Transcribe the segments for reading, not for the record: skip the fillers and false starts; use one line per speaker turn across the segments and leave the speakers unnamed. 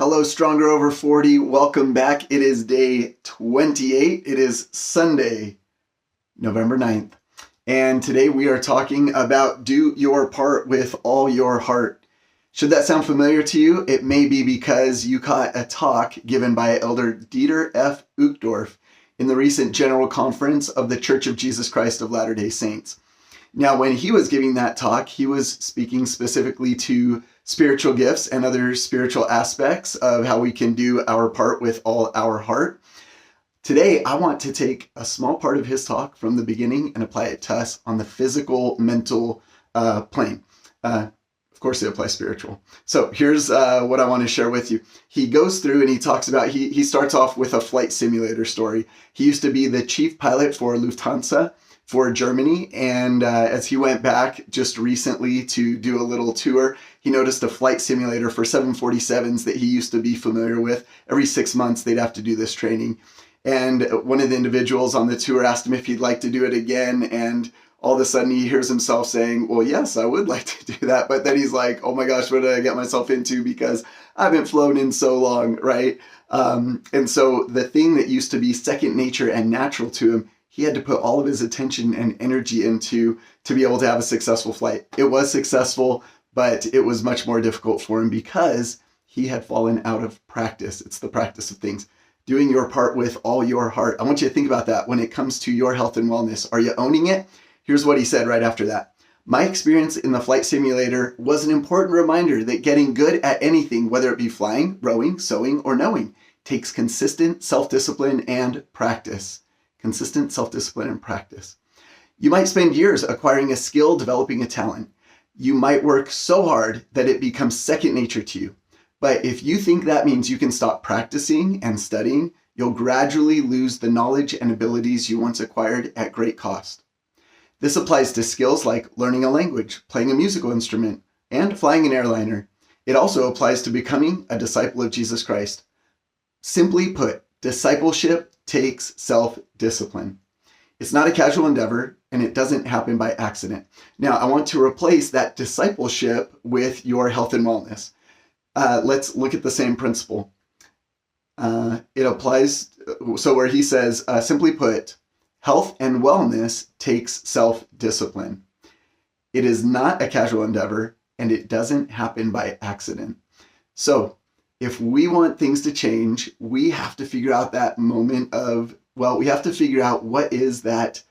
Hello, Stronger Over 40. Welcome back. It is day 28. It is Sunday, November 9th. And today we are talking about do your part with all your heart. Should that sound familiar to you? It may be because you caught a talk given by Elder Dieter F. Uchtdorf in the recent General Conference of the Church of Jesus Christ of Latter-day Saints. Now, when he was giving that talk, he was speaking specifically to spiritual gifts and other spiritual aspects of how we can do our part with all our heart. Today, I want to take a small part of his talk from the beginning and apply it to us on the physical, mental plane. Of course, it applies spiritual. So here's what I want to share with you. He goes through and he talks about, he starts off with a flight simulator story. He used to be the chief pilot for Lufthansa for Germany. And as he went back just recently to do a little tour, he noticed a flight simulator for 747s that he used to be familiar with. Every 6 months, they'd have to do this training. And one of the individuals on the tour asked him if he'd like to do it again. And all of a sudden he hears himself saying, well, yes, I would like to do that. But then he's like, oh my gosh, what did I get myself into? Because I haven't flown in so long, right? And so the thing that used to be second nature and natural to him, he had to put all of his attention and energy into to be able to have a successful flight. It was successful, but it was much more difficult for him because he had fallen out of practice. It's the practice of things. Doing your part with all your heart. I want you to think about that when it comes to your health and wellness. Are you owning it? Here's what he said right after that. My experience in the flight simulator was an important reminder that getting good at anything, whether it be flying, rowing, sewing, or knowing, takes consistent self-discipline and practice. Consistent self-discipline and practice. You might spend years acquiring a skill, developing a talent. You might work so hard that it becomes second nature to you. But if you think that means you can stop practicing and studying, you'll gradually lose the knowledge and abilities you once acquired at great cost. This applies to skills like learning a language, playing a musical instrument, and flying an airliner. It also applies to becoming a disciple of Jesus Christ. Simply put, discipleship takes self-discipline. It's not a casual endeavor, and it doesn't happen by accident. Now, I want to replace that discipleship with your health and wellness. Let's look at the same principle. It applies, so where he says, simply put, health and wellness takes self-discipline. It is not a casual endeavor, and it doesn't happen by accident. So, if we want things to change, we have to figure out that moment of, well, we have to figure out what is that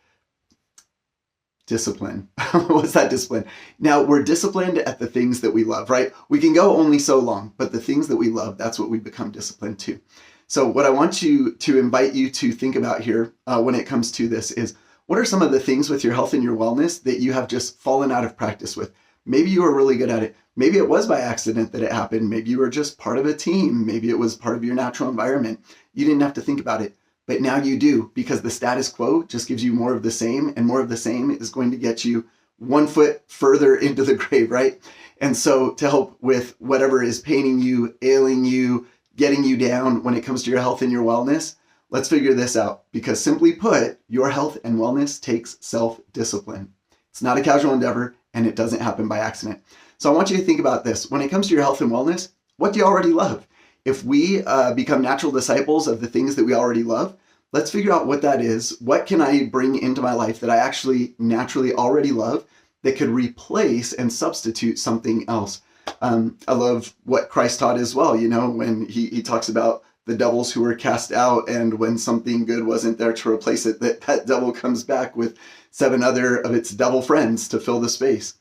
discipline. What's that discipline? Now, we're disciplined at the things that we love, right? We can go only so long, but the things that we love, that's what we become disciplined to. So what I want you to invite you to think about here when it comes to this is, what are some of the things with your health and your wellness that you have just fallen out of practice with? Maybe you were really good at it. Maybe it was by accident that it happened. Maybe you were just part of a team. Maybe it was part of your natural environment. You didn't have to think about it, but now you do, because the status quo just gives you more of the same, and more of the same is going to get you 1 foot further into the grave, right? And so to help with whatever is paining you, ailing you, getting you down when it comes to your health and your wellness, let's figure this out, because simply put, your health and wellness takes self-discipline. It's not a casual endeavor, and it doesn't happen by accident. So I want you to think about this. When it comes to your health and wellness, what do you already love? If we become natural disciples of the things that we already love, let's figure out what that is. What can I bring into my life that I actually naturally already love that could replace and substitute something else? I love what Christ taught as well, you know, when he talks about the devils who were cast out, and when something good wasn't there to replace it, that devil comes back with 7 other of its devil friends to fill the space.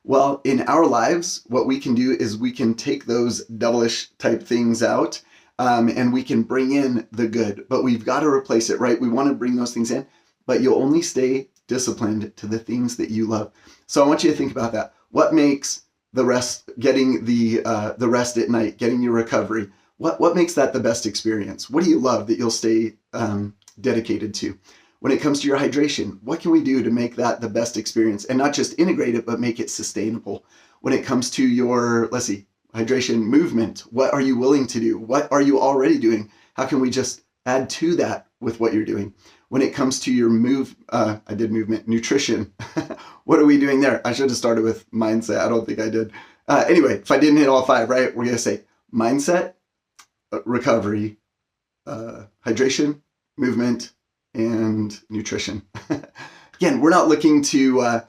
Well, in our lives, what we can do is we can take those devilish type things out and we can bring in the good, but we've got to replace it, right? We want to bring those things in, but you'll only stay disciplined to the things that you love. So I want you to think about that. What makes the rest, getting the rest at night, getting your recovery, what makes that the best experience? What do you love that you'll stay dedicated to? When it comes to your hydration, what can we do to make that the best experience and not just integrate it, but make it sustainable? When it comes to your, hydration movement, what are you willing to do? What are you already doing? How can we just add to that with what you're doing? When it comes to your nutrition, what are we doing there? I should have started with mindset. I don't think I did. Anyway, if I didn't hit all 5, right, we're going to say mindset, recovery, hydration, movement, and nutrition. Again, we're not looking to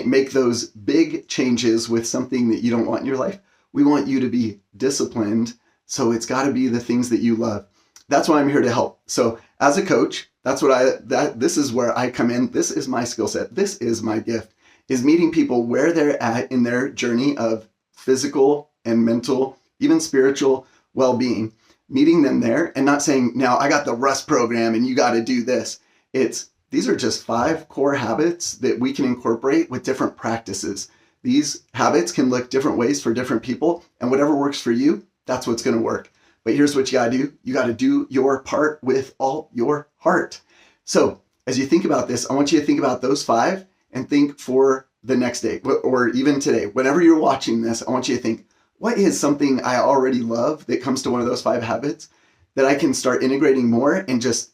make those big changes with something that you don't want in your life. We want you to be disciplined, so it's got to be the things that you love. That's why I'm here to help. So as a coach, this is where I come in. This is my skill set. This is my gift, is meeting people where they're at in their journey of physical and mental, even spiritual well-being, meeting them there and not saying, now I got the Rust program and you got to do this. These are just 5 core habits that we can incorporate with different practices. These habits can look different ways for different people, and whatever works for you, that's what's going to work. But here's what you got to do. You got to do your part with all your heart. So as you think about this, I want you to think about those 5 and think for the next day or even today. Whenever you're watching this, I want you to think, what is something I already love that comes to one of those 5 habits that I can start integrating more and just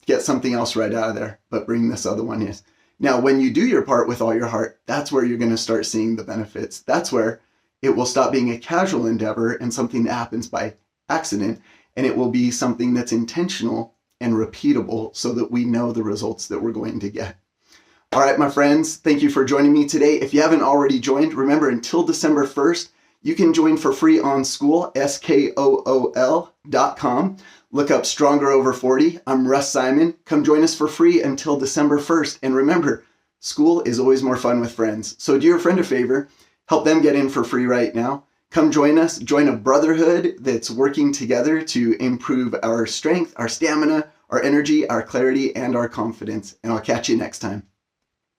get something else right out of there, but bring this other one in. Now, when you do your part with all your heart, that's where you're going to start seeing the benefits. That's where it will stop being a casual endeavor and something that happens by accident, and it will be something that's intentional and repeatable so that we know the results that we're going to get. All right, my friends, thank you for joining me today. If you haven't already joined, remember until December 1st, you can join for free on Skool, Skool.com. Look up Stronger Over 40. I'm Russ Simon. Come join us for free until December 1st. And remember, school is always more fun with friends. So do your friend a favor, help them get in for free right now. Come join us, join a brotherhood that's working together to improve our strength, our stamina, our energy, our clarity, and our confidence. And I'll catch you next time.